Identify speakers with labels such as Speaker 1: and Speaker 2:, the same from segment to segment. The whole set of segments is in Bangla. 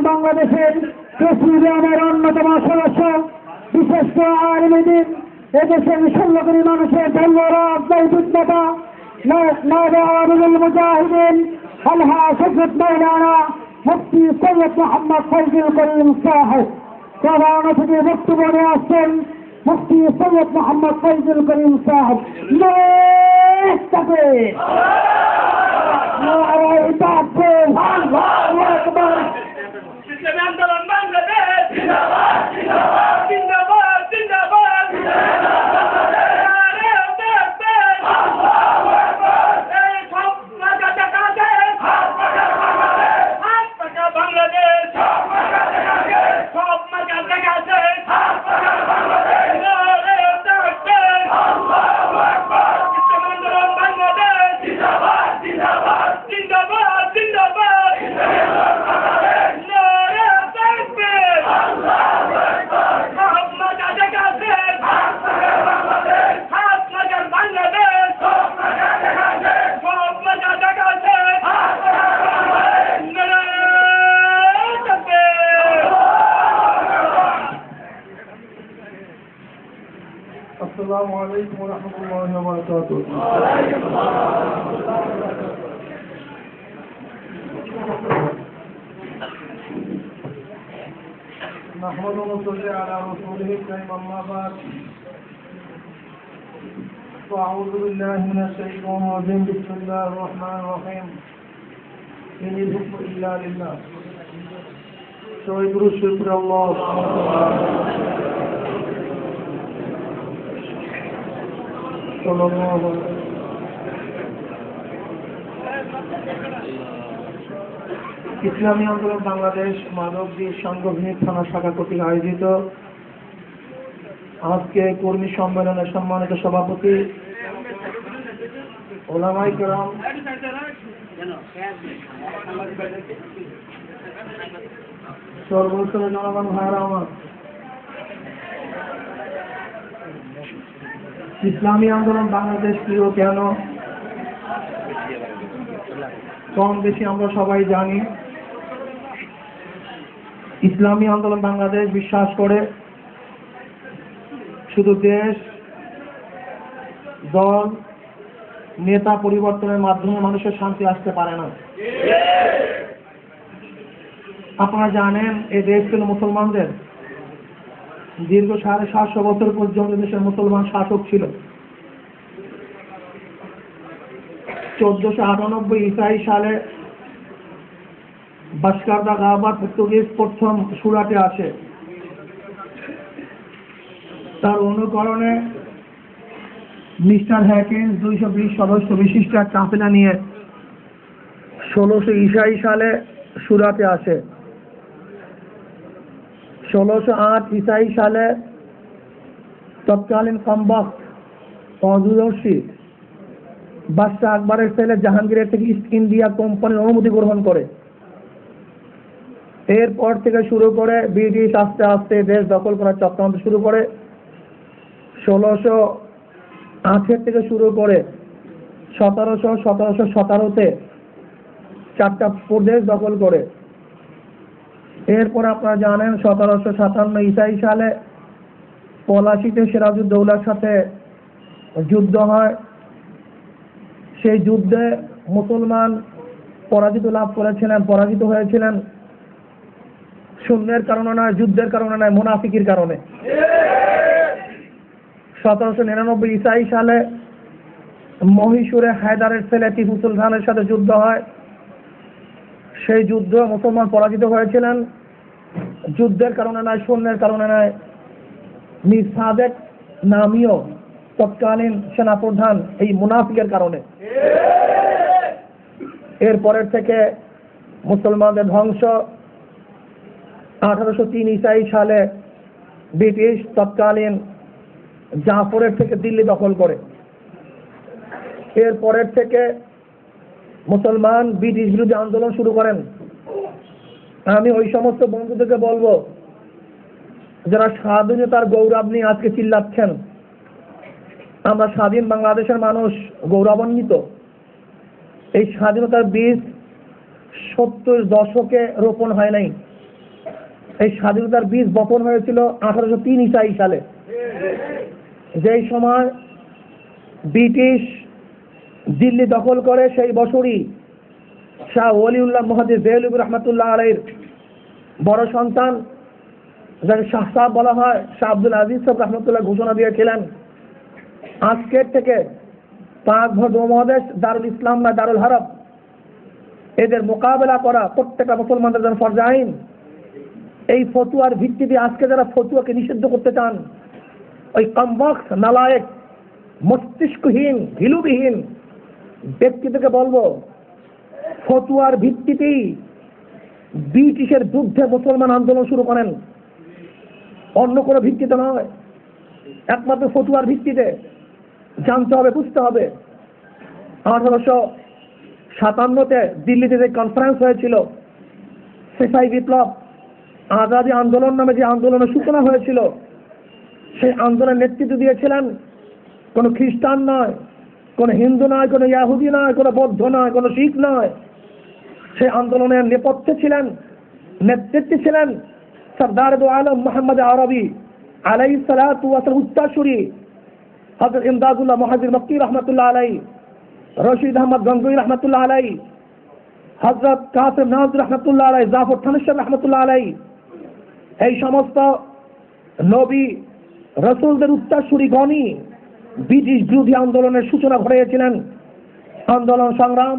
Speaker 1: বাংলাদেশের প্রেসিডিয়ামের অন্যতম সদস্য বিশিষ্ট আলিম এদেশের 16 কোটি মানুষের ধন্যবাদ দায়িত্বতা মুজাহিদিন আলহা সৈয়দ মৌলানা মুফতি সৈয়দ মোহাম্মদ ফয়জুল করিম সাহেব। প্রধান অতিথি বক্তব্য নিয়ে আসছেন মুফতি সৈয়দ মোহাম্মদ ফয়জুল করিম সাহেব।
Speaker 2: ইসলামী আন্দোলন বাংলাদেশ জিন্দাবাদ জিন্দাবাদ জিন্দাবাদ জিন্দাবাদ
Speaker 3: السلام عليكم ورحمة الله وبركاته. نحمده ونصلي على رسوله الكريم أما بعد فأعوذ بالله من الشيطان الرجيم بسم الله الرحمن الرحيم إن الحكم إلا لله شهد الشكر الله ইসলামী আন্দোলন বাংলাদেশ মানবজীব সাংগঠনিক থানা শাখা কর্তৃক আয়োজিত আজকে কর্মী সম্মেলনের সম্মানিত সভাপতি ওলামায়ে কেরাম, সর্বস্তরের জনগণ ভাইরা আমার, ইসলামী আন্দোলন বাংলাদেশ প্রিয় কেন কম বেশি আমরা সবাই জানি। ইসলামী আন্দোলন বাংলাদেশ বিশ্বাস করে শুধু দেশ, দল, নেতা পরিবর্তনের মাধ্যমে মানুষের শান্তি আসতে পারে না। আপনারা জানেন এই দেশ ছিল মুসলমানদের। দীর্ঘ 750 বছর পর্যন্ত দেশের মুসলমান শাসক ছিল। 1498 ইসাই সালে বাস্কার দা গাবা পর্তুগিজ প্রথম সুরাটে আসে। তার অনুকরণে মিস্টার হ্যাকিন্স 220 সদস্য বিশিষ্ট এক কাফেলা নিয়ে 1600 ইসাই সালে সুরাটে আসে। 1608 ইসাই সালে তৎকালীন কমবক্ত অদূরদর্শী বাদশাহ আকবরের ছেলে জাহাঙ্গীরের থেকে ইস্ট ইন্ডিয়া কোম্পানির অনুমতি গ্রহণ করে। এরপর থেকে শুরু করে ব্রিটিশ আস্তে আস্তে দেশ দখল করার চক্রান্ত শুরু করে। 1608 থেকে শুরু করে 1717-তে 4টা প্রদেশ দখল করে। এরপর আপনারা জানেন 1757 ইসাই সালে পলাশিতে সিরাজউদ্দৌলার সাথে যুদ্ধ হয়। সেই যুদ্ধে মুসলমান পরাজিত হয়েছিলেন শূন্যের কারণে নয়, যুদ্ধের কারণে নয়, মুনাফিকির কারণে। 1799 ইসাই সালে মহীশূরে হায়দারের ছেলে টিপু সুলতানের সাথে যুদ্ধ হয়। সেই যুদ্ধ মুসলমান পরাজিত হয়েছিলেন যুদ্ধের কারণে নয়, সৈন্যের কারণে নয়, মীর সাদেক নামীয় তৎকালীন সেনাপ্রধান এই মুনাফিকের কারণে। এরপরের থেকে মুসলমানদের ধ্বংস। 1803 ইসাই সালে ব্রিটিশ তৎকালীন জাফরের থেকে দিল্লি দখল করে। এরপরের থেকে মুসলমান ব্রিটিশ বিরোধী আন্দোলন শুরু করেন। আমি ওই সমস্ত বন্ধুদেরকে বলবো যারা স্বাধীনতার গৌরব নিয়ে আজকে চিল্লাচ্ছেন, আমরা স্বাধীন বাংলাদেশের মানুষ গৌরবান্বিত। এই স্বাধীনতার বীজ 70 দশকে রোপণ হয় নাই, এই স্বাধীনতার বীজ বপন হয়েছিল 1803 ইসাই সালে, যেই সময় ব্রিটিশ দিল্লি দখল করে। সেই বছরই শাহ ওলিউল্লাহ মুহাদ্দিস দেহলভী রহমাতুল্লাহ আলাইহির বড় সন্তান, যাকে শাহ সাহেব বলা হয়, শাহ আব্দুল আজিজ সাহেব রহমতুল্লাহ ঘোষণা দিয়েছিলেন, আজকের থেকে পাক উপমহাদেশ দারুল ইসলাম বা দারুল হারব এদের মোকাবেলা করা প্রত্যেকটা মুসলমানদের জন্য ফরজ আইন। এই ফতুয়ার ভিত্তিতে আজকে যারা ফতুয়াকে নিষিদ্ধ করতে চান, ওই কমবক্ত নালায়েক মস্তিষ্কহীন ভিলুবিহীন ব্যক্তিদেরকে বলবো, ফতুয়ার ভিত্তিতেই ব্রিটিশের বিরুদ্ধে মুসলমান আন্দোলন শুরু করেন, অন্য কোনো ভিত্তিতে নয়, একমাত্র ফতুয়ার ভিত্তিতে। জানতে হবে, বুঝতে হবে। 1857-তে দিল্লিতে যে কনফারেন্স হয়েছিল, সিপাহী বিপ্লব আজাদি আন্দোলন নামে যে আন্দোলনের সূচনা হয়েছিল, সেই আন্দোলনের নেতৃত্ব দিয়েছিলেন কোনো খ্রিস্টান নয়, কোনো হিন্দু নয়, কোনো ইয়াহুদি নয়, কোনো বৌদ্ধ নয়, কোনো শিখ নয়। সেই আন্দোলনের নেপথ্যে ছিলেন, নেতৃত্বে ছিলেন সরদার দো আলম মোহাম্মদ আরবি আলাইহিস সালাতু ওয়াস সালাম, উত্তরসূরি হযরত ইমদাদুল্লাহ মুহাজির মক্কি রহমাতুল্লাহ আলাইহি, রশিদ আহমদ গঙ্গুই রহমাতুল্লাহ আলাইহি, হযরত কাসিম নাজির রহমাতুল্লাহ আলাইহি, জাফর থানশাহ রহমাতুল্লাহ আলাইহি, এই সমস্ত নবী রসুলদের উত্তরসূরি গণই ব্রিটিশ বিরোধী আন্দোলনের সূচনা ঘটিয়েছিলেন। আন্দোলন সংগ্রাম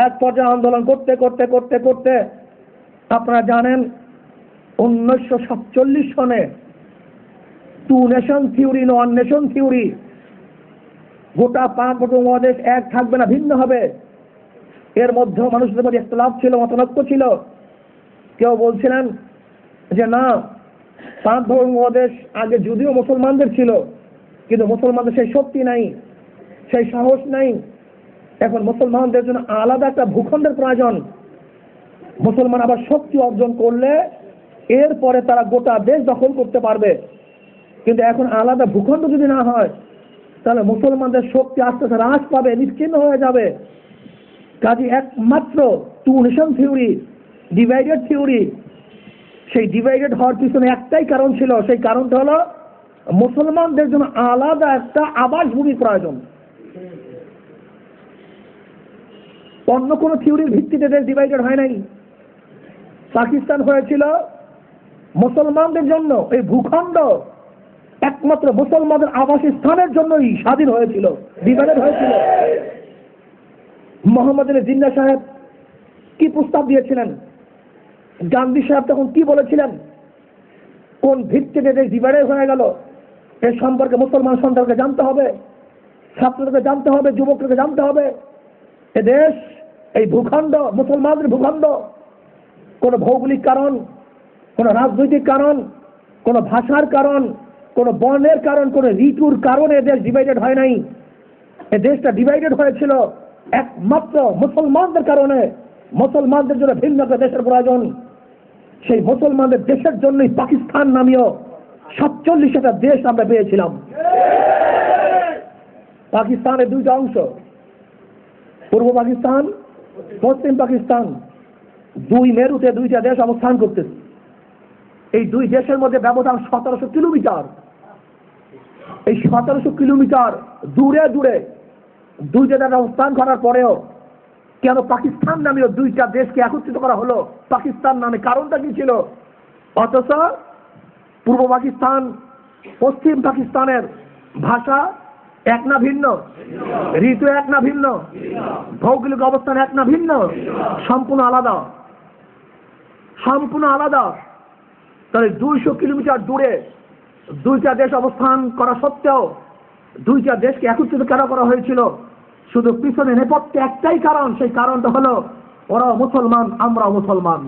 Speaker 3: এক পর্যায়ে আন্দোলন করতে করতে করতে করতে আপনারা জানেন 1947 সনে two nation theory, one nation theory, গোটা পাক উপমহাদেশ এক থাকবে না, ভিন্ন হবে। এর মধ্যেও মানুষদের মধ্যে ইখতিলাফ ছিল, মতানৈক্য ছিল। কেউ বলছিলেন যে না, পাক উপমহাদেশ আগে যদিও মুসলমানদের ছিল, কিন্তু মুসলমানদের সেই শক্তি নাই, সেই সাহস নাই। এখন মুসলমানদের জন্য আলাদা একটা ভূখণ্ডের প্রয়োজন। মুসলমান আবার শক্তি অর্জন করলে এরপরে তারা গোটা দেশ দখল করতে পারবে। কিন্তু এখন আলাদা ভূখণ্ড যদি না হয়, তাহলে মুসলমানদের শক্তি আস্তে আস্তে হ্রাস পাবে, নিশ্চিহ্ন হয়ে যাবে। কাজে একমাত্র two nation theory, divided theory, সেই ডিভাইডেড হওয়ার পিছনে একটাই কারণ ছিল, সেই কারণটা হলো মুসলমানদের জন্য আলাদা একটা আবাসভূমি প্রয়োজন। অন্য কোনো থিওরির ভিত্তিতে দেশ ডিভাইডেড হয় নাই। পাকিস্তান হয়েছিল মুসলমানদের জন্য, এই ভূখণ্ড একমাত্র মুসলমানদের আবাসস্থানের জন্যই স্বাধীন হয়েছিল, ডিভাইডেড হয়েছিল। মোহাম্মদ আলী জিন্নাহ সাহেব কি প্রস্তাব দিয়েছিলেন, গান্ধী সাহেব তখন কি বলেছিলেন, কোন ভিত্তিতে দেশ ডিভাইডেড হয়ে গেল, এ সম্পর্কে মুসলমান সন্তানকে জানতে হবে, ছাত্রদেরকে জানতে হবে, যুবকদেরকে জানতে হবে। এ দেশ, এই ভূখণ্ড মুসলমানদের ভূখণ্ড। কোনো ভৌগোলিক কারণ, কোনো রাজনৈতিক কারণ, কোনো ভাষার কারণ, কোনো বর্ণের কারণ, কোনো ঋতুর কারণে দেশ ডিভাইডেড হয় নাই। এ দেশটা ডিভাইডেড হয়েছিল একমাত্র মুসলমানদের কারণে। মুসলমানদের জন্য ভিন্ন একটা দেশের প্রয়োজন। সেই মুসলমানদের দেশের জন্যই পাকিস্তান নামীয় 47টা দেশ আমরা পেয়েছিলাম। পাকিস্তানের দুইটা অংশ, পূর্ব পাকিস্তান, পশ্চিম পাকিস্তান, দুই মেরুতে দুইটা দেশ অবস্থান করতেছে। এই দুই দেশের মধ্যে ব্যবধান 1700 কিলোমিটার। এই 1700 কিলোমিটার দূরে দূরে দুইটা দেশ অবস্থান করার পরেও কেন পাকিস্তান নামীয় দুইটা দেশকে একত্রিত করা হলো পাকিস্তান নামে? কারণটা কি ছিল? অথচ পূর্ব পাকিস্তান পশ্চিম পাকিস্তানের ভাষা এক না ভিন্ন, ঋতু এক না ভিন্ন, ভৌগোলিক অবস্থান এক না ভিন্ন, সম্পূর্ণ আলাদা, সম্পূর্ণ আলাদা। তাহলে 200 কিলোমিটার দূরে দুইটা দেশ অবস্থান করা সত্ত্বেও দুইটা দেশকে একত্রিত কেন করা হয়েছিল? শুধু পিছনে নেপথ্যে একটাই কারণ, সেই কারণটা হলো ওরা মুসলমান, আমরা মুসলমান।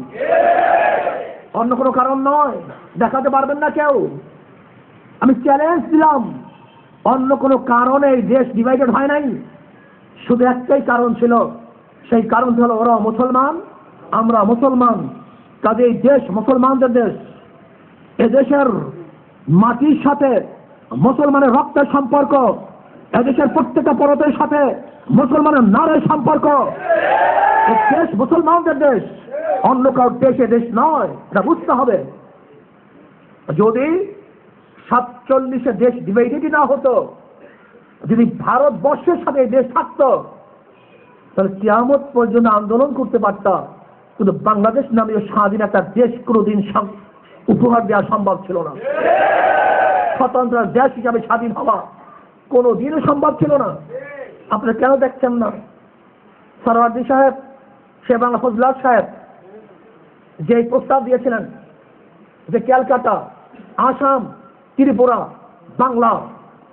Speaker 3: অন্য কোনো কারণ নয়। দেখাতে পারবেন না কেউ? আমি চ্যালেঞ্জ দিলাম, অন্য কোনো কারণে এই দেশ ডিভাইডেড হয় নাই। শুধু একটাই কারণ ছিল, সেই কারণটা হলো ওরা মুসলমান, আমরা মুসলমান। কাজে এই দেশ মুসলমানদের দেশ। এদেশের মাটির সাথে মুসলমানের রক্তের সম্পর্ক, এদেশের প্রত্যেকটা পর্বতের সাথে মুসলমানের নারের সম্পর্ক। দেশ মুসলমানদের দেশ। অন্য কারোর দেশে দেশ নয়, এটা বুঝতে হবে। যদি 47 দেশ ডিভাইডেডই না হতো, যদি ভারতবর্ষের সাথে এই দেশ থাকতো, তাহলে কিয়ামত পর্যন্ত আন্দোলন করতে পারতাম, কিন্তু বাংলাদেশ নামীয় স্বাধীন একটা দেশ কোনোদিন উপহার দেওয়া সম্ভব ছিল না। স্বতন্ত্র দেশ হিসাবে স্বাধীন হওয়া কোনোদিনও সম্ভব ছিল না। আপনারা কেন দেখছেন না? সরওয়ার্দী সাহেব, শেখ বাংলা ফজলার সাহেব যে প্রস্তাব দিয়েছিলেন যে ক্যালকাটা, আসাম, ত্রিপুরা, বাংলা,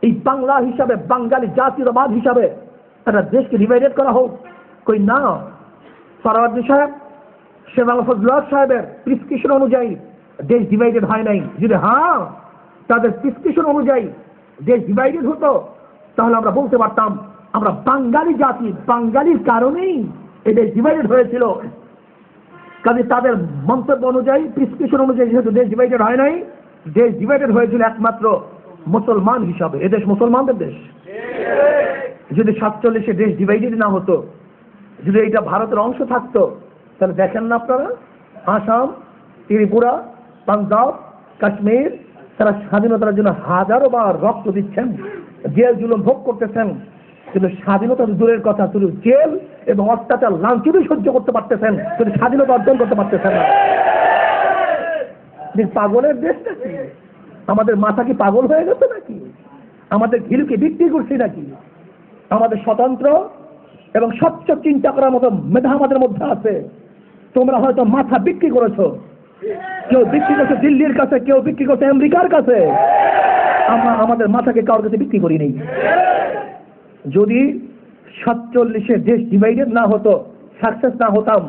Speaker 3: এই বাংলা হিসাবে বাঙালি জাতীয়তাবাদ হিসাবে একটা দেশকে ডিভাইডেড করা হোক, কই না। সরওয়ার্দী সাহেব, শেখ বাংলা ফজলার সাহেবের প্রিসক্রিপশন অনুযায়ী দেশ ডিভাইডেড হয় নাই। যদি হ্যাঁ তাদের প্রিসক্রিপশন অনুযায়ী দেশ ডিভাইডেড হতো, তাহলে আমরা বলতে পারতাম আমরা বাঙালি জাতি, বাঙালির কারণেই এই দেশ ডিভাইডেড হয়েছিল। কাজে তাদের মন্তব্য অনুযায়ী, প্রিসক্রিপশন অনুযায়ী যেহেতু দেশ ডিভাইডেড হয় নাই, দেশ ডিভাইডেড হয়েছিল একমাত্র মুসলমান হিসাবে। এদেশ মুসলমানদের দেশ। যদি 47 দেশ ডিভাইডেড না হতো, যদি এটা ভারতের অংশ থাকতো, তাহলে দেখেন না আপনারা আসাম, ত্রিপুরা, পাঞ্জাব, কাশ্মীর, তারা স্বাধীনতার জন্য হাজারো বার রক্ত দিচ্ছেন, জেল জুলুম ভোগ করতেছেন, কিন্তু স্বাধীনতা দূরের কথা, শুধু জেল এবং অত্যাচার লাঞ্ছনই সহ্য করতে পারতেছেন, কিন্তু স্বাধীনতা অর্জন করতে পারতেছেন না। পাগলের দেশ নাকি? আমাদের মাথা কি পাগল হয়ে গেছে নাকি? আমাদের ঘিলুকে বিক্রি করছি নাকি? আমাদের স্বতন্ত্র এবং স্বচ্ছ চিন্তা করার মতো মেধা আমাদের মধ্যে আছে। তোমরা হয়তো মাথা বিক্রি করেছো, কেউ বিক্রি করছে দিল্লির কাছে, কেউ বিক্রি করছে আমেরিকার কাছে। আমরা আমাদের মাথাকে কারোর কাছে বিক্রি করি নেই। যদি 47 দেশ ডিভাইডেড না হতো, সাকসেস না হতাম,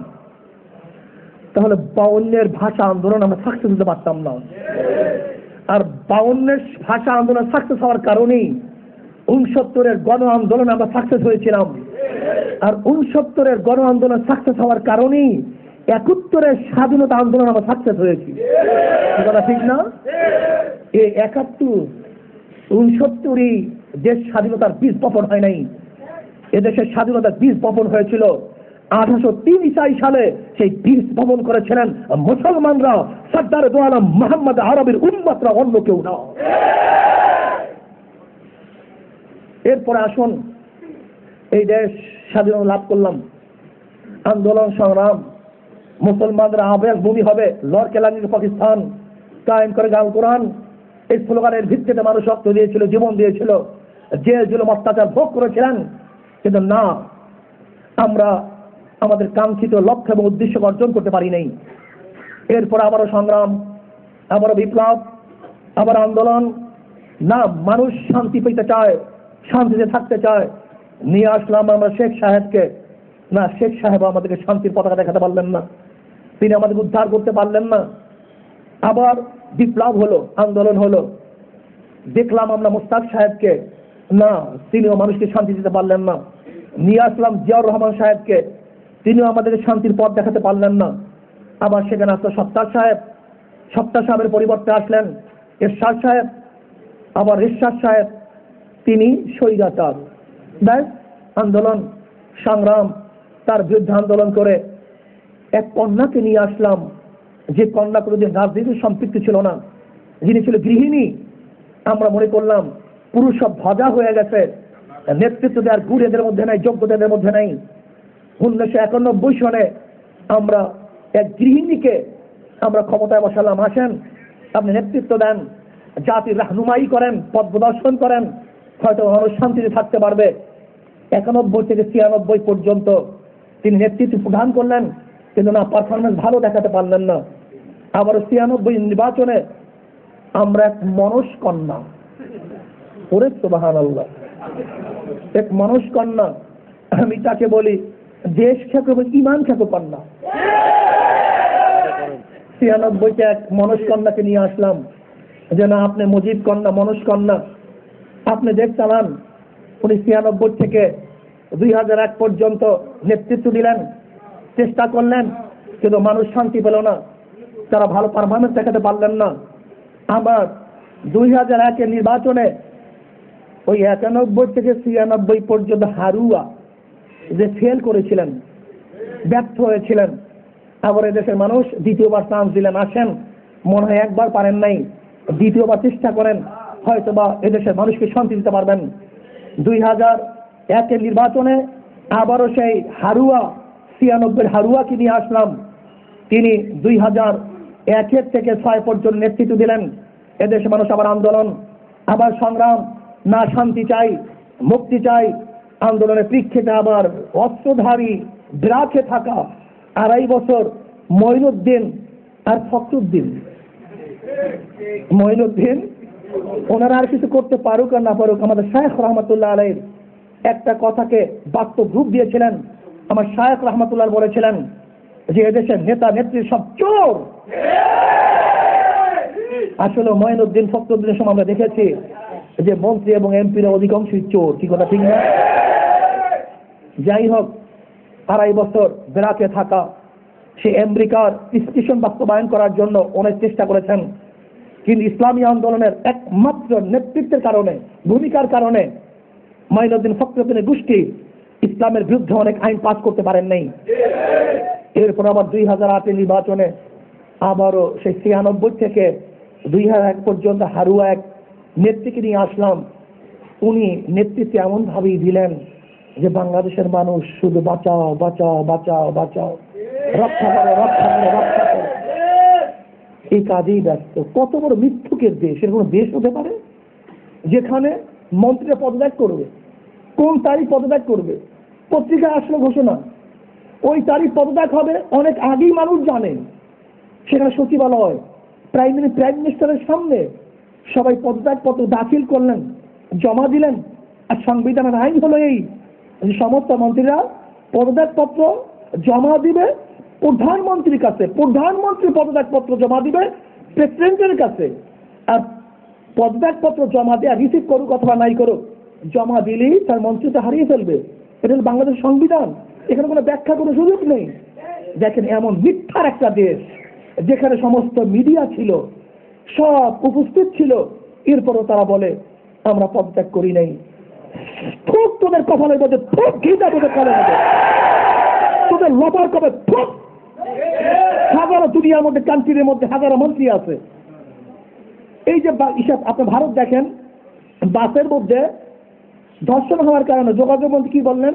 Speaker 3: তাহলে 52 ভাষা আন্দোলন আমরা সাকসেস হতে পারতাম না। আর 52 ভাষা আন্দোলন সাকসেস হওয়ার কারণেই 69 গণ আন্দোলন আমরা সাকসেস হয়েছিলাম। আর 69 গণ আন্দোলন সাকসেস হওয়ার কারণেই 71 স্বাধীনতা আন্দোলন আমরা সাকসেস হয়েছি। কথা ঠিক না? এই 71, 69 দেশ স্বাধীনতার বীজ বপন হয় নাই। এদেশের স্বাধীনতার বীজ বপন হয়েছিল 1803 সালে। সেই বীজ বপন করেছিলেন মুসলমানরা, সরদার দো আলম মোহাম্মদ আরবের উম্মতরা, অন্য কেউ না। এরপরে আসুন, এই দেশ স্বাধীনতা লাভ করলাম, আন্দোলন সংগ্রাম, মুসলমানরা আবেগ ভূমি হবে, লড় কেলাঙ্গি পাকিস্তান, কায়েম করে গাল কোরআন, এই স্লোগানের ভিত্তিতে মানুষ রক্ত দিয়েছিল, জীবন দিয়েছিল, জেল জুলুম অত্যাচার ভোগ করেছিলেন। কিন্তু না, আমরা আমাদের কাঙ্ক্ষিত লক্ষ্য এবং উদ্দেশ্য অর্জন করতে পারি নাই। এরপর আবারও সংগ্রাম, আবারও বিপ্লব, আবার আন্দোলন। না, মানুষ শান্তি পেতে চায়, শান্তিতে থাকতে চায়। নিয়ে আসলাম আমরা শেখ সাহেবকে। না, শেখ সাহেব আমাদেরকে শান্তির পতাকা দেখাতে পারলেন না, তিনি আমাদের উদ্ধার করতে পারলেন না। আবার বিপ্লব হলো, আন্দোলন হলো, দেখলাম আমরা মুস্তাক সাহেবকে। না, তিনিও মানুষকে শান্তি দিতে পারলেন না। নিয়ে আসলাম জিয়াউর রহমান সাহেবকে, তিনিও আমাদেরকে শান্তির পথ দেখাতে পারলেন না। আবার সেখানে আসলো সত্তার সাহেব, সত্তার সাহেবের পরিবর্তে আসলেন এরশাদ সাহেব। আবার এরশাদ সাহেব তিনি স্বৈরাচার। ব্যাস, আন্দোলন সংগ্রাম, তার বিরুদ্ধে আন্দোলন করে এক কন্যাকে নিয়ে আসলাম, যে কন্যা কোনোদিন রাজনীতির সম্পৃক্ত ছিল না, যিনি ছিল গৃহিণী। আমরা মনে করলাম পুরুষ সব ভজা হয়ে গেছে, নেতৃত্ব দেওয়ার গুণ এদের মধ্যে নাই, যোগ্যতা এদের মধ্যে নাই। 1991 সনে আমরা এক গৃহিণীকে আমরা ক্ষমতায় বসালাম, আসেন আপনি নেতৃত্ব দেন, জাতির রাহনুমাই করেন, পথ প্রদর্শন করেন, হয়তো মানুষ শান্তিতে থাকতে পারবে। 91 থেকে 96 পর্যন্ত তিনি নেতৃত্ব প্রদান করলেন, কিন্তু না, পারফরমেন্স ভালো দেখাতে পারলেন না। আবার 96 নির্বাচনে আমরা এক মনস কন্যা, ওরে সুবহানাল্লাহ, এক মনস কন্যা, আমি তাকে বলি দেশ খেকো এবং ইমান খেকো কন্যা। 96 এক মনস কন্যাকে নিয়ে আসলাম, যে না, আপনি মুজিব কন্যা, মনস কন্যা, আপনি দেশ চালান। উনি 96 থেকে 2001 পর্যন্ত নেতৃত্ব দিলেন, চেষ্টা করলেন, কিন্তু মানুষ শান্তি পেল না, তারা ভালো পারফরমেন্স দেখাতে পারলেন না। আবার 2001 নির্বাচনে ওই 91 থেকে 96 পর্যন্ত হারুয়া যে ফেল করেছিলেন, ব্যর্থ হয়েছিলেন, আবার এদেশের মানুষ দ্বিতীয়বার চান্স দিলেন, আসেন, মনে হয় একবার পারেন নাই, দ্বিতীয়বার চেষ্টা করেন, হয়তোবা এদেশের মানুষকে শান্তি দিতে পারবেন। 2001-এর নির্বাচনে আবারও সেই হারুয়া, 96 হারুয়াকে নিয়ে আসলাম। তিনি 2001 থেকে 6 পর্যন্ত নেতৃত্ব দিলেন। এদেশের মানুষ আবার আন্দোলন, আবার সংগ্রাম, না শান্তি চাই, মুক্তি চাই। আন্দোলনের প্রেক্ষিতে আবার অস্ত্রধারী ব্রাকে থাকা 2.5 বছর মঈনুদ্দিন আর ফখরুদ্দিন, মঈনুদ্দিন ওনারা আর কিছু করতে পারুক আর না পারুক, আমাদের শায়েখ রহমতুল্লাহ আলাইহির একটা কথাকে বাস্তব রূপ দিয়েছিলেন। আমার শায়েখ রহমতুল্লাহ বলেছিলেন যে এদেশের নেতা নেত্রী সব চোর। আসলে মঈনুদ্দিন ফখরুদ্দিনের সময় আমরা দেখেছি যে মন্ত্রী এবং এমপিরা অধিকাংশই চোর, কি কথা ঠিক না? যাই হোক, 2.5 বছর বেড়াতে থাকা সে আমেরিকার স্টেশন বাস্তবায়ন করার জন্য অনেক চেষ্টা করেছেন, কিন্তু ইসলামী আন্দোলনের একমাত্র নেতৃত্বের কারণে, ভূমিকার কারণে মঈনুদ্দিন ফখরুদ্দিনের গোষ্ঠী ইসলামের বিরুদ্ধে অনেক আইন পাস করতে পারেন নাই। এরপর আবার 2008-এর নির্বাচনে আবারও সেই 96 থেকে 2001 পর্যন্ত হারুয়া এক নেত্রীকে নিয়ে আসলাম। উনি নেতৃত্বে এমন ভাবেই দিলেন যে বাংলাদেশের মানুষ শুধু বাঁচাও বাঁচাও বাঁচাও বাঁচাও, রক্ষা করো রক্ষা করো রক্ষা করো, এই কাজেই ব্যস্ত। কত বড় মিথ্যুকের দেশ! এর কোনো দেশ হতে পারে যেখানে মন্ত্রীরা পদত্যাগ করবে? কোন তারিখ পদত্যাগ করবে? পত্রিকায় আসলো ঘোষণা, ওই তারিখ পদত্যাগ হবে, অনেক আগেই মানুষ জানেন। সেখানে সচিবালয়, প্রাইম মিনিস্টারের সামনে সবাই পদত্যাগ পত্র দাখিল করলেন, জমা দিলেন। আর সংবিধানের আইন হলো এই যে সমস্ত মন্ত্রীরা পদত্যাগ পত্র জমা দিবে প্রধানমন্ত্রীর কাছে, প্রধানমন্ত্রী পদত্যাগ পত্র জমা দিবে প্রেসিডেন্টের কাছে। আর পদত্যাগ পত্র জমা দেওয়া রিসিভ করুক অথবা নাই করুক, জমা দিলেই তার মন্ত্রিতা হারিয়ে ফেলবে। এটা হল বাংলাদেশ সংবিধান, এখানে কোনো ব্যাখ্যা, কোনো সুযোগ নেই। দেখেন, এমন মিথ্যার একটা দেশ যেখানে সমস্ত মিডিয়া ছিল, সব উপস্থিত ছিল, এরপরও তারা বলে আমরা পদত্যাগ করি নাই। খুব তোদের কপালের মধ্যে, খুব ঘৃণা তোদের কপালের মধ্যে, তোদের লবার কবে খুব। হাজারো দুনিয়ার মধ্যে, কান্ট্রির মধ্যে হাজারো মন্ত্রী আছে। এই যে আপনি ভারত দেখেন, বাসের মধ্যে ধর্ষণ হওয়ার কারণে যোগাযোগ মন্ত্রী কি বললেন?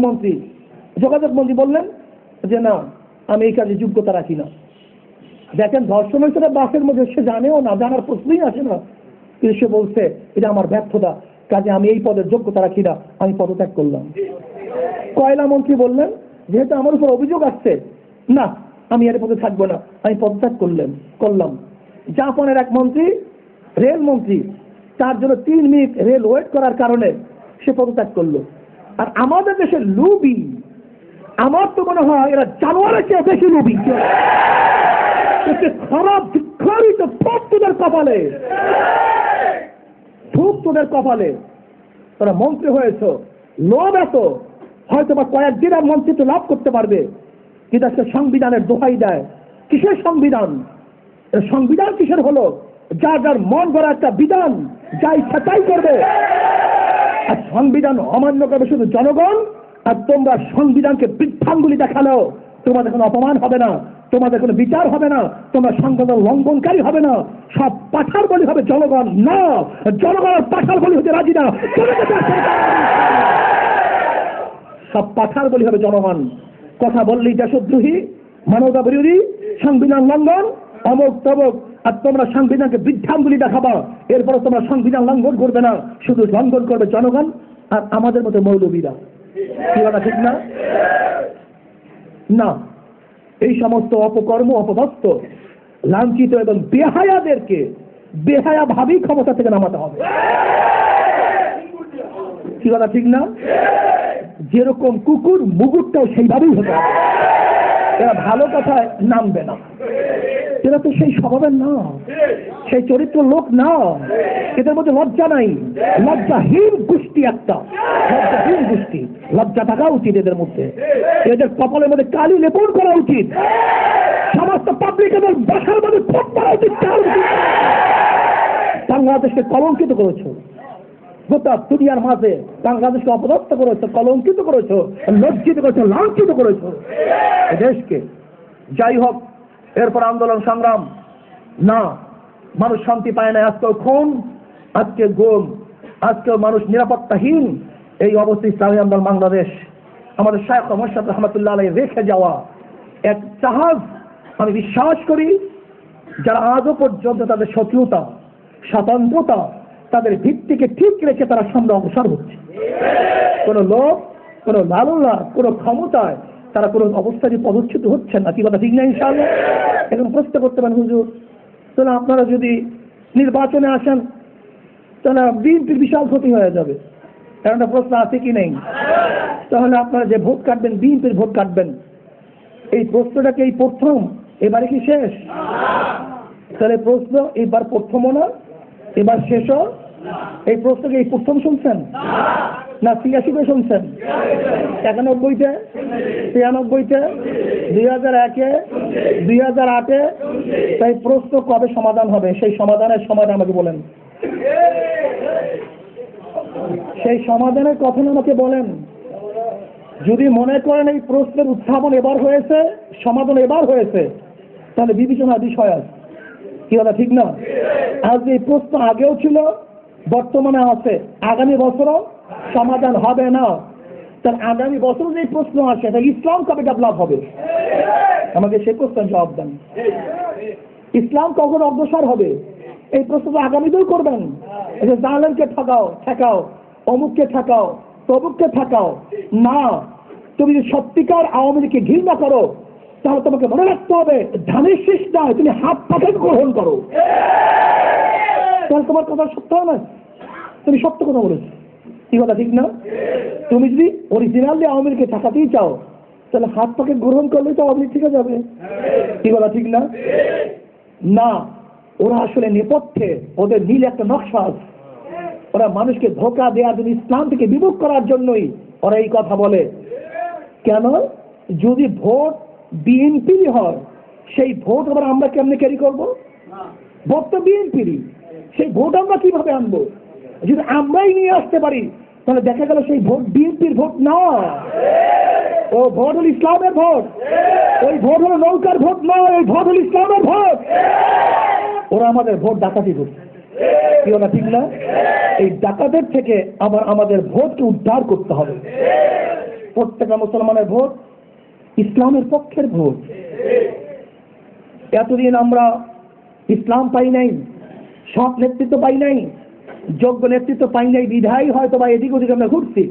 Speaker 3: মন্ত্রী, যোগাযোগ মন্ত্রী বললেন যে না, আমি এই কাজে যোগ্যতা রাখি না। দেখেন, ধর্ষণ হয়েছে বাসের মধ্যে, সে জানেও না, জানার প্রশ্নই আসে না, কিন্তু সে বলছে এটা আমার ব্যর্থতা, কাজে আমি এই পদের যোগ্যতা রাখি না, আমি পদত্যাগ করলাম। কয়লা মন্ত্রী বললেন যেহেতু আমার উপর অভিযোগ আসছে, না আমি এর পদে থাকবো না, আমি পদত্যাগ করলাম। জাপানের এক মন্ত্রী, রেল মন্ত্রী, তার জন্য 3 মিনিট রেল ওয়েট করার কারণে সে পদত্যাগ করলো। আর আমাদের দেশের লুবি, আমার তো মনে হয় এরা জানোয়ারের চেয়ে বেশি লুবি। খারাপ ধিক্কারিত, খুব তোদের কপালে, খুব তোদের কপালে। তোরা মন্ত্রী হয়েছ, লোভ এত, হয়তো বা কয়েকদিন আর মন্ত্রিত্ব লাভ করতে পারবে, কিন্তু আজকে সংবিধানের দোহাই দেয়। কিসের সংবিধান? সংবিধান কিসের হলো? যার যার মন গড়া একটা বিধান, যা ইচ্ছা তাই করবে। আর সংবিধান অমান্য করবে শুধু জনগণ। আর তোমরা সংবিধানকে বৃদ্ধাঙ্গুলি দেখালেও তোমাদের কোনো অপমান হবে না, তোমাদের কোনো বিচার হবে না, তোমরা সংবিধান লঙ্ঘনকারী হবে না। সব পাঠার বলি হবে জনগণ। না, জনগণ পাঠার বলি হতে রাজি না। সব পাঠার বলি হবে জনগণ। কথা বললেই দেশদ্রোহী, মানবতা বিরোধী, সংবিধান লঙ্ঘন, অমুক তমুক। আর তোমরা সংবিধানকে বৃদ্ধাঙ্গুলি দেখাবা, এরপরে তোমরা সংবিধান লঙ্ঘন করবে না, শুধু লঙ্ঘন করবে জনগণ আর আমাদের মতো মৌলবীরা। কি বলা ঠিক না? না, এই সমস্ত অপকর্ম, অপদস্থ, লাঞ্ছিত এবং বেহায়াদেরকে বেহায়া ভাবেই ক্ষমতা থেকে নামাতে হবে। কি বলা ঠিক না? যেরকম কুকুর, মুগুরটাও সেইভাবেই হতে হবে। এরা ভালো কথায় নামবে না, এরা তো সেই স্বভাবের না, সেই চরিত্র লোক না, এদের মধ্যে লজ্জা নাই। লজ্জাহীন গোষ্ঠী একটা, লজ্জাহীন গোষ্ঠী। লজ্জা থাকা উচিত এদের মধ্যে, এদের কপালের মধ্যে কালি লেপন করা উচিত, সমস্ত পাবলিক এদের বাসার মধ্যে খোপ করা উচিত। বাংলাদেশকে কলঙ্কিত করেছ, গোটা দুনিয়ার মাঝে বাংলাদেশকে অপদস্থ করেছো, কলঙ্কিত করেছো, লজ্জিত করেছো, লাঞ্ছিত করেছো দেশকে। যাই হোক, এরপর আন্দোলন সংগ্রাম না, মানুষ শান্তি পায় না। আজকেও খুন, আজকে গুম, আজকেও মানুষ নিরাপত্তাহীন। এই অবস্থা ইসলামী আন্দোলন বাংলাদেশ আমাদের শায়খ মোহাম্মদ রহমতুল্লাহ আলাইহি রেখে যাওয়া এক জাহাজ। আমি বিশ্বাস করি যারা আজও পর্যন্ত তাদের শত্রুতা, স্বতন্ত্রতা, তাদের ভিত্তিকে ঠিক রেখে তারা সামনে অগ্রসর হচ্ছে। কোনো লোক, কোনো লালনা, কোনো ক্ষমতায় তারা কোনো অবস্থায় পদচ্যুত হচ্ছেন না। কি কথা ঠিক না? ইনশাআল্লাহ। এখন প্রশ্ন করতে পারেন, হুজুর তাহলে আপনারা যদি নির্বাচনে আসেন তাহলে বিএনপির বিশাল ক্ষতি হয়ে যাবে, কারণ প্রশ্ন আছে কি নেই? তাহলে আপনারা যে ভোট কাটবেন, বিএনপির ভোট কাটবেন, এই প্রশ্নটাকে এই প্রথম, এবারে কি শেষ? তাহলে প্রশ্ন এবার প্রথমও না, এবার শেষও। এই প্রশ্নকে এই প্রথম শুনছেন না ৮৬-তে শুনছেন, ৯১-তে, ৯৩-তে, ২০০১-এ, ২০০৮-এ? তাই প্রশ্ন কবে সমাধান হবে? সেই সমাধানের সমাধান আমাকে বলেন। সেই সমাধানের কথা আমাকে বলেন। যদি মনে করেন এই প্রশ্নের উত্থাপন এবার হয়েছে, সমাধান এবার হয়েছে, তাহলে বিবেচনার বিষয় আছে। কি কথা ঠিক না? আজ এই প্রশ্ন আগেও ছিল, বর্তমানে আছে, আগামী বছরও সমাধান হবে না। তাহলে আগামী বছর যে প্রশ্ন আসে, তাহলে ইসলাম কবে ডেভেলপ হবে? আমাকে সেই প্রশ্নের জবাব দেন। ইসলাম কখন অগ্রসর হবে? এই প্রশ্ন তো আগামীতেও করবেন। জালেমকে ঠকাও, ঠেকাও, অমুককে ঠেকাও, তমুককে ঠেকাও না। তুমি যদি সত্যিকার আওয়ামী লীগকে ঘৃণা করো, তাহলে তোমাকে মনে রাখতে হবে ধানের শীষ নয়, তুমি হাত পাখা গ্রহণ করো। তাহলে তোমার কথা সত্য না, তুমি সত্য কথা বলেছো। কি কথা ঠিক না? তুমি যদি অরিজিনালি আওয়ামী লীগকে ঠেকাতেই চাও, তাহলে হাত পাখা গ্রহণ করলে তো আওয়ামী লীগ ঠিক যাবে। কি কথা ঠিক না? না, ওরা আসলে নেপথ্যে, ওদের নীল একটা নকশা আছে। ওরা মানুষকে ধোঁকা দেওয়ার জন্য, ইসলাম থেকে বিমুখ করার জন্যই ওরা এই কথা বলে। কেন? যদি ভোট বিএনপির হয়, সেই ভোট আবার আমরা কেমনে ক্যারি করবো? ভোট তো বিএনপিরই, সেই ভোট আমরা কিভাবে আনবো? যদি আমরাই নিয়ে আসতে পারি, তাহলে দেখা গেল সেই ভোট বিএনপির ভোট না, ও ভোট হল ইসলামের ভোট। ওই ভোট হলো নৌকার ভোট নয়, ওই ভোট হল ইসলামের ভোট। ওরা আমাদের ভোট ডাকাতি করছে। কি ওরা ঠিক না? এই ডাকাতের থেকে আবার আমাদের ভোটকে উদ্ধার করতে হবে। প্রত্যেকটা মুসলমানের ভোট ইসলামের পক্ষের ভোট। এতদিন আমরা ইসলাম পাই নাই, সৎ নেতৃত্ব পাই নাই, যোগ্য নেতৃত্ব পাই নাই, বিধায়ী হয়তো বা এদিক ওদিক আমরা ঘুরছি।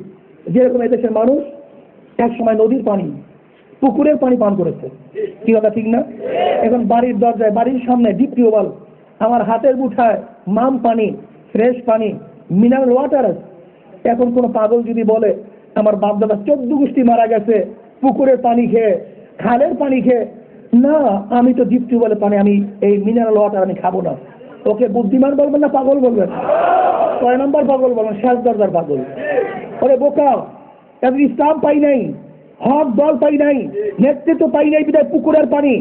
Speaker 3: যেরকম এদেশের মানুষ এক সময় নদীর পানি, পুকুরের পানি পান করেছে। কি কথা ঠিক না? এখন বাড়ির দরজায়, বাড়ির সামনে ডিপ টিউবওয়েল, আমার হাতের মুঠায় মাম পানি, ফ্রেশ পানি, মিনারেল ওয়াটার আছে। এখন কোনো পাগল যদি বলে আমার বাপদাদা 14 গোষ্ঠী মারা গেছে পুকুরের পানি খেয়ে, খালের পানি খেয়ে, না আমি তো ডিপ টিউবওয়েলের পানি, আমি এই মিনারেল ওয়াটার আমি খাবো না, ওকে বুদ্ধিমান বলবেন না পাগল বলবেন? 6 নম্বর পাগল বলবেন, শেষ দরজার পাগল। ওরে বোকা, এখন ইসলাম পাই নাই, হক দল পাই নাই, নেতৃত্ব পাই নাই, বিধায় পুকুরের পানি,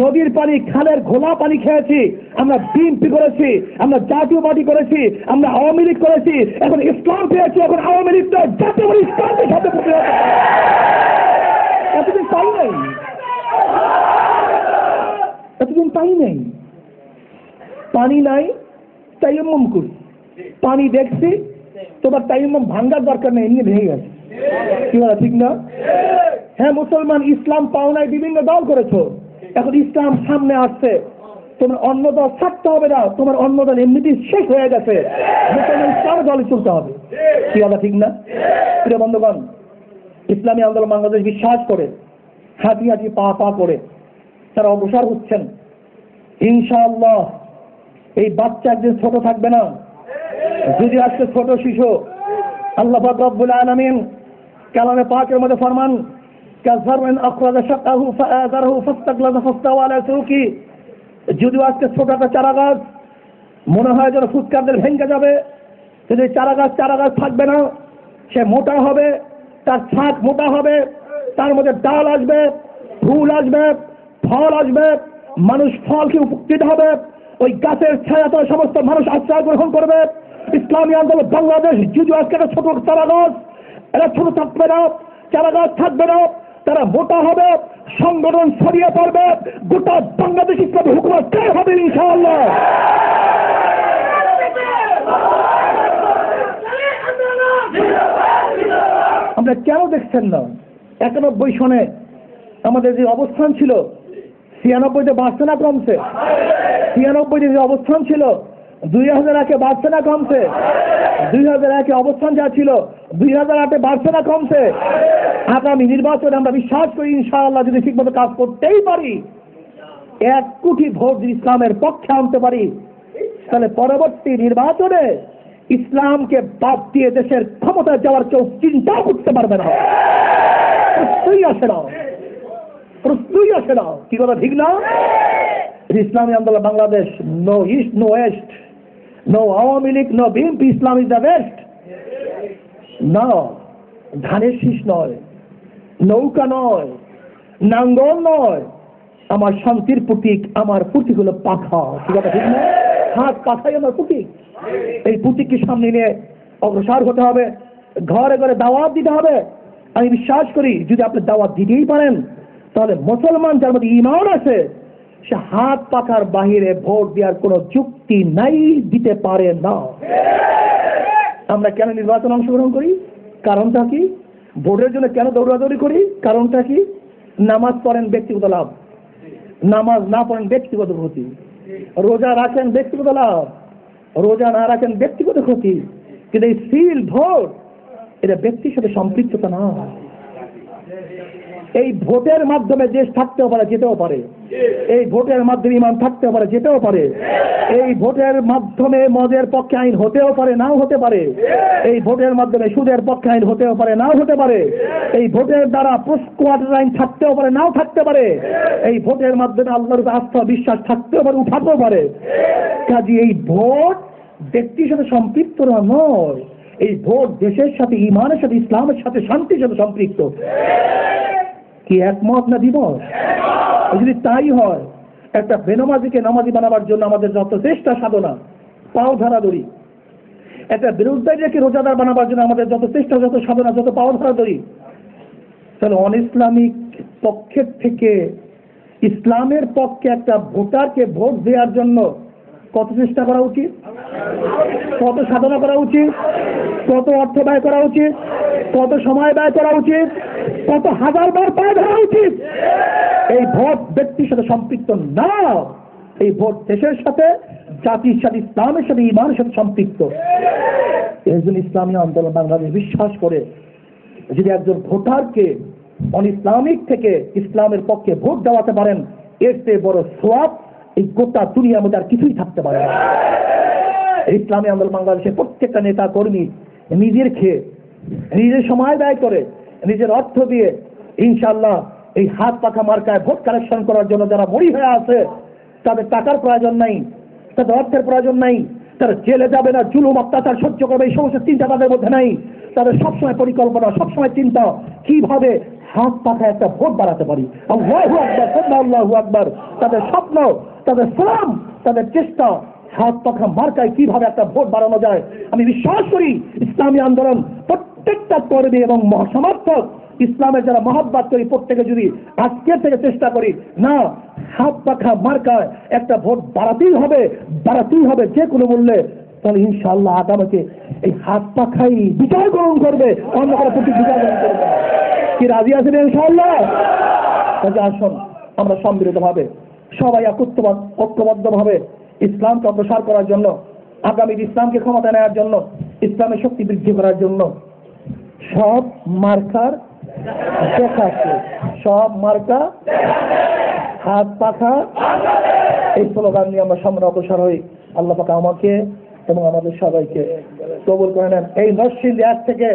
Speaker 3: নদীর পানি, খালের ঘোলা পানি খেয়েছি। আমরা বিএনপি করেছি, আমরা জাতীয় পার্টি করেছি, আমরা আওয়ামী লীগ করেছি, এখন ইসলাম পেয়েছি। এখন আওয়ামী লীগ তো জাতীয় পার্টি ইসলামের সাথে এতদিন পাই নাই, এতদিন পাই নাই। পানি নাই, তাইয়াম্মুম করি। পানি দেখছি, তোমার তাইয়াম্মুম ভাঙ্গার দরকার নেই, এমনি ভেঙে গেছে। কি বলা ঠিক না? হ্যাঁ মুসলমান, ইসলাম পাও নাই, বিভিন্ন দল করেছো, এখন ইসলাম সামনে আসছে, তোমার অন্য দল থাকতে হবে না, তোমার অন্য দল এমনিতেই শেষ হয়ে গেছে, মুসলমান ইসলাম দলে চলতে হবে। কি বলা ঠিক না? প্রিয় বন্ধুগণ, ইসলামী আন্দোলন বাংলাদেশ বিশ্বাস করে, হাঁটি হাঁটি পা পা করে তারা অগ্রসর হচ্ছেন। ইনশাআল্লাহ এই বাচ্চা একদিন ছোট থাকবে না। যদি আজকে ছোট শিশু, আল্লাহ পাক রব্বুল আলামিন কালামে পাকের মধ্যে ফরমান, কাযরুন আখরাজা শাকাহু ফাআযারহু ফাস্তাগলাযা ফাস্তাওয়া আলা সুকি। যদি আজকে ছোট একটা চারা গাছ মনে হয় যেন ফুৎকারদের ভেঙে যাবে, যদি চারা গাছ থাকবে না, সে মোটা হবে, তার ছাদ মোটা হবে, তার মধ্যে ডাল আসবে, ফুল আসবে, ফল আসবে, মানুষ ফলকে উপকৃত হবে, ওই গাছের ছায়াতে সমস্ত মানুষ আশ্রয় গ্রহণ করবে, ইসলামী আন্দোলন বাংলাদেশ যদিও আজকে একটা ছোট চারাগাছ, এরা ছোট থাকবে না, চারাগাছ থাকবে না, তারা মোটা হবে, সংগঠন ছড়িয়ে পড়বে, গোটা বাংলাদেশ ইসলামী হুকুমত তৈরি হবে ইনশাআল্লাহ। আমরা কেন দেখছেন না 91 সনে আমাদের যে অবস্থান ছিল 96-তে বাড়ছে না কমছে? 96-তে যে অবস্থান ছিল 2001-এ বাড়ছে না কমছে? 2001-এ অবস্থান যা ছিল 2008-এ বাড়ছে না কমছে? আগামী নির্বাচনে আমরা বিশ্বাস করি ইনশাআল্লাহ যদি ঠিকমতো কাজ করতেই পারি, 1 কোটি ভোট যদি ইসলামের পক্ষে আনতে পারি, তাহলে পরবর্তী নির্বাচনে ইসলামকে বাদ দিয়ে দেশের ক্ষমতায় যাওয়ার কেউ চিন্তাও করতে পারবে না। প্রশ্নই আসে না, প্রশ্নই আসে না। কি কথা ঠিক না? Islami Andolan Bangladesh, no east no west, no Awami League, no BNP, Islam is the best. না, ধানের শীষ নয়, নৌকা নয়, নাঙ্গল নয়, আমার শান্তির প্রতীক, আমার প্রতীক হলো পাখা। কি কথা ঠিক না? হাত পাখাই আমার প্রতীক। এই প্রতীককে সামনে নিয়ে অগ্রসর হতে হবে, ঘরে ঘরে দাওয়াত দিতে হবে। আমি বিশ্বাস করি যদি আপনি দাওয়াত দিতেই পারেন, তাহলে মুসলমান যার মধ্যে ঈমান আছে সে হাত পাখার বাহিরে ভোট দেওয়ার কোনো যুক্তি নাই, দিতে পারে না। আমরা কেন নির্বাচন অংশগ্রহণ করি? কারণটা কি? ভোটের জন্য কেন দৌড়াদৌড়ি করি? কারণটা কি? নামাজ পড়েন ব্যক্তিগত লাভ, নামাজ না পড়েন ব্যক্তিগত ক্ষতি, রোজা রাখেন ব্যক্তিগত লাভ, রোজা না রাখেন ব্যক্তিগত ক্ষতি। কিন্তু এই সিল ভোট এটা ব্যক্তির সাথে সম্পৃক্ততা না। এই ভোটের মাধ্যমে দেশ থাকতেও পারে, যেতেও পারে। এই ভোটের মাধ্যমে ইমান থাকতেও পারে, যেতেও পারে। এই ভোটের মাধ্যমে মদের পক্ষে আইন হতেও পারে, নাও হতে পারে। এই ভোটের মাধ্যমে সুদের পক্ষে আইন হতেও পারে, নাও হতে পারে। এই ভোটের দ্বারা পোস্টকোয়ার্টার আইন থাকতেও পারে, নাও থাকতে পারে। এই ভোটের মাধ্যমে আল্লাহর উপর আস্থা বিশ্বাস থাকতেও পারে, উঠাতেও পারে। কাজে এই ভোট ব্যক্তির সাথে সম্পৃক্ত নয়, এই ভোট দেশের সাথে, ইমানের সাথে, ইসলামের সাথে, শান্তির সাথে সম্পৃক্ত। কি একমত না দ্বিমত? যদি তাই হয়, একটা বেনামাজিকে নামাজি বানাবার জন্য আমাদের যত চেষ্টা সাধনা, পাও ধরাধরি, একটা বিরোধীকে রোজাদার বানাবার জন্য আমাদের যত চেষ্টা, যত সাধনা, যত পাও ধরাধরি, তাহলে অন ইসলামিক পক্ষের থেকে ইসলামের পক্ষে একটা ভোটারকে ভোট দেওয়ার জন্য কত চেষ্টা করা উচিত, কত সাধনা করা উচিত, কত অর্থ ব্যয় করা উচিত, কত সময় ব্যয় করা উচিত, কত হাজার বার পায়ে ধরা উচিত। এই ভোট ব্যক্তির সাথে সম্পৃক্ত না, এই ভোট দেশের সাথে, জাতির সাথে, ইসলামের সাথে, ইমানের সাথে সম্পৃক্ত। এই জন্য ইসলামী আন্দোলন বাংলাদেশ বিশ্বাস করে যদি একজন ভোটারকে অন ইসলামিক থেকে ইসলামের পক্ষে ভোট দেওয়াতে পারেন, এর চেয়ে বড় সওয়াব এই গোটা দুনিয়ার মধ্যে আর কিছুই থাকতে পারে না। ইসলামী আন্দোলন বাংলাদেশের প্রত্যেকটা নেতা কর্মী নিজের খেয়ে, নিজের সময় ব্যয় করে, নিজের অর্থ দিয়ে ইনশাআল্লাহ এই হাত পাখা মার্কায় ভোট কালেকশন করার জন্য যারা মরি হয়ে আছে, তাদের টাকার প্রয়োজন নাই, তাদের অর্থের প্রয়োজন নাই, তারা জেলে যাবে না, জুলুম অত্যাচার সহ্য করবে, এই সমস্ত চিন্তা তাদের মধ্যে নাই। তাদের সবসময় পরিকল্পনা, সবসময় চিন্তা কিভাবে হাত পাখা একটা ভোট বাড়াতে পারি। আল্লাহু আকবার, আল্লাহু আকবার। তাদের স্বপ্ন, তাদের শ্রম, তাদের চেষ্টা হাত পাখা মার্কায় কিভাবে একটা ভোট বাড়ানো যায়। আমি বিশ্বাস করি ইসলামী আন্দোলন প্রত্যেকটা কর্মী এবং সমর্থক, ইসলামের যারা মহব্বত করি, প্রত্যেকে যদি আজকের থেকে চেষ্টা করি না, হাত পাখা মার্কায় একটা ভোট বাড়াতেই হবে, বাড়াতেই হবে যে কোনো মূল্যে, তাহলে ইনশাআল্লাহ আগামীতে এই হাত পাখাই বিচার গ্রহণ করবে, অন্য কোনো প্রতি বিচার গ্রহণ করবে। কি রাজি আছেন ইনশাআল্লাহ? কাজে আসুন আমরা সম্মিলিত ভাবে সবাই ঐক্যবদ্ধ ভাবে ইসলামকে অগ্রসর করার জন্য, আগামী ইসলামকে ক্ষমতা নেওয়ার জন্য, ইসলামের শক্তি বৃদ্ধি করার জন্য সব মার্কার দেখাচ্ছে, সব মার্কা হাত পাখা, এই স্লোগান নিয়ে আমরা সামনে অগ্রসর হই। আল্লাহ পাক আমাকে এবং আমাদের সবাইকে কবুল করে নেন। এই নরসিংদী এক থেকে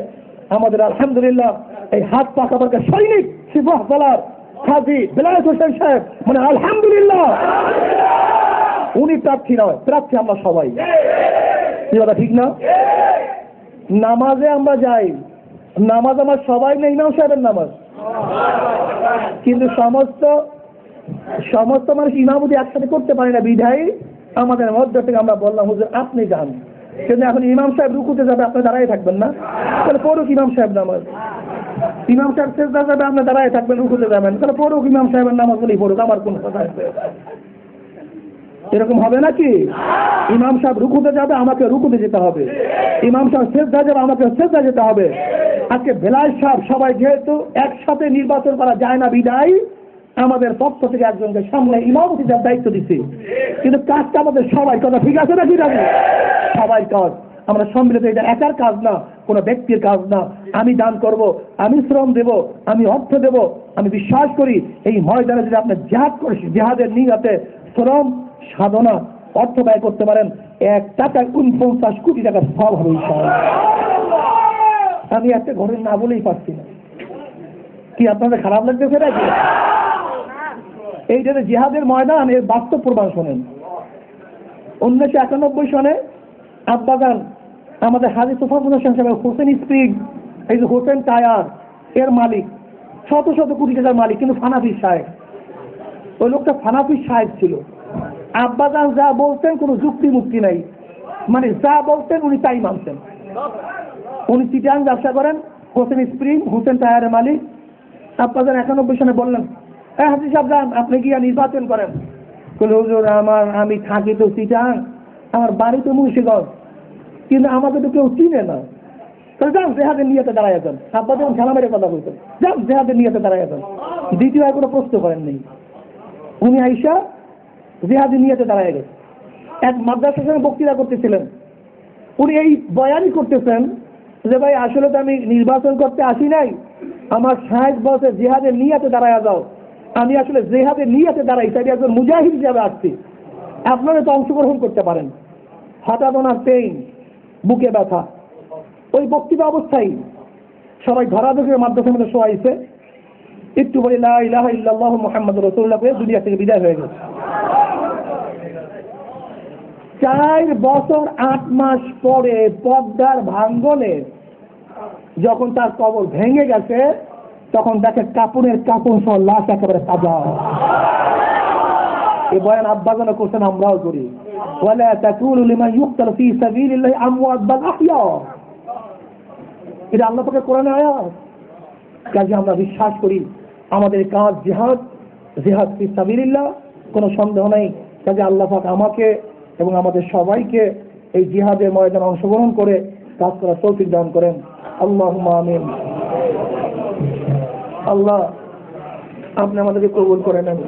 Speaker 3: আমাদের আলহামদুলিল্লাহ এই হাত পাখা মার্কা সৈনিক সিপাহসালার হাজী বেলায়েত হোসেন সাহেব, মানে আলহামদুলিল্লাহ উনি প্রার্থী নয়, প্রার্থী আমরা সবাই। কথা ঠিক না? নামাজে আমরা যাই, নামাজ আমার সবাই নেই, ইমাম সাহেবের নামাজ, কিন্তু সমস্ত মানুষ ইমামতি একসাথে করতে পারে না, বিধায়ী আমাদের মধ্য থেকে আমরা বললাম হুজুর আপনি যান, কিন্তু এখন ইমাম সাহেব রুকুতে যাবে, আপনি দাঁড়াই থাকবেন না? তাহলে পড়ুক ইমাম সাহেব নামাজ। ইমাম সাহেব সেজদা যাবে, আপনি দাঁড়াই থাকবেন, রুকুতে যাবেন, তাহলে পড়ুক ইমাম সাহেবের নামাজ বলেই পড়ুক, আমার কোন কথা আছে? এরকম হবে নাকি? ইমাম সাহেব রুকুতে যাবে, আমাকে রুকুতে যেতে হবে। ইমাম সাহেব সেজদা যাবে, আমাকে সেজদা যেতে হবে। আজকে বেলাল সাহেব সবাই যেহেতু একসাথে নির্বাচন করা যায় না বিদায় আমাদের পক্ষ থেকে একজনকে সামনে ইমামতি দেওয়ার দায়িত্ব দিচ্ছি, কিন্তু কাজটা আমাদের সবাই, কথা ঠিক আছে নাকি? সবাই কাজ, আমরা সম্মিলিত, এটা একার কাজ না, কোনো ব্যক্তির কাজ না। আমি দান করব, আমি শ্রম দেব, আমি অর্থ দেব। আমি বিশ্বাস করি এই ময়দানে যদি আপনি জিহাদ করে জিহাদের নিয়তে শ্রম সাধনা অর্থ ব্যয় করতে পারেন, 1 টাকায় 49 কোটি টাকার সব হবে ইনশাআল্লাহ। আমি একটা ঘরের না বলেই পারছি না, কি আপনাদের খারাপ লাগতেছে নাকি? এইটা জিহাদের ময়দান, এর বাস্তব প্রমাণ শোনেন। 1991 সনে আব্বাজান আমাদের হাজী তোফাজ্জল হোসেন সাহেব হোসেন স্প্রিং, এই যে হোসেন টায়ার এর মালিক, শত শত কোটি টাকার মালিক, কিন্তু ফানাফি সাহেব। ওই লোকটা ফানাফি সাহেব ছিল। আব্বাজান যা বলতেন কোনো যুক্তি মুক্তি নাই, মানে যা বলতেন উনি তাই মানতেন। উনি চিটাং ব্যবসা করেন, হোসেন স্প্রিং হোসেন টায়ারের মালিক। আব্বাজান 91 সনে বললেন, হাজী সাহেব যান, আপনি গিয়া নির্বাচন করেন। হুজুর আমি থাকি তো চিটাং, আমার বাড়ি তো মুন্সিগঞ্জ, কিন্তু আমাকে তো কেউ চিনে না। তাহলে যান জেহাদের নিয়তে দাঁড়ায় যান। আব্বা যখন খেলা মেরে কথা বলতেন, যান জেহাদের নিয়তে দাঁড়ায় যান। দ্বিতীয় আর কোনো প্রশ্ন করেন নেই। উনি আইসা জেহাদের নিয়তে দাঁড়ায় গেছে। এক মাদ্রাসার সঙ্গে বক্তৃতা করতেছিলেন, উনি এই বয়ানই করতেছেন যে ভাই আসলে তো আমি নির্বাচন করতে আসি নাই, আমার সাহেব বলছে জেহাদের নিয়তে দাঁড়ায় যাও। আমি আসলে জেহাদের নিয়তে দাঁড়াই, তাই একজন মুজাহিদ হিসাবে আসছি, আপনারা তো অংশগ্রহণ করতে পারেন। হঠাৎ ওনার পেইন, বুকে ব্যথা, ওই বক্তৃতা অবস্থায় সবাই ধরাধরের মাদ্রাসার মধ্যে শোয়াইছে, একটু বলে লা ইলাহা ইল্লাল্লাহু মুহাম্মাদুর রাসূলুল্লাহ বলে দুনিয়া থেকে বিদায় হয়ে গেছে। 4 বছর 8 মাস পরে পদ্মার ভাঙ্গনে যখন তার কবর ভেঙে গেছে, তখন দেখে কাপড়ের কাপড় সহ লাশ একেবারে তাজা। এই বয়ান আব্বাজানও করছেন, আমরাও করি। ওয়ালা তাকুলু লিমান ইউকতালু ফী সাবিলিল্লাহি আমওয়াত বাল আহইয়া। এটা আল্লাহ পাকের কোরআনের আয়াত। কাজে আমরা বিশ্বাস করি আমাদের কাজ জিহাদ, জিহাদ ফী সাবিলিল্লাহ, কোনো সন্দেহ নেই। কাজে আল্লাহ পাক আমাকে এবং আমাদের সবাইকে এই জিহাদের ময়দানে অংশগ্রহণ করে কাজ করার তৌফিক দান করেন। আল্লাহুম্মা আমিন। আল্লাহ আপনি আমাদেরকে কবুল করে নেন।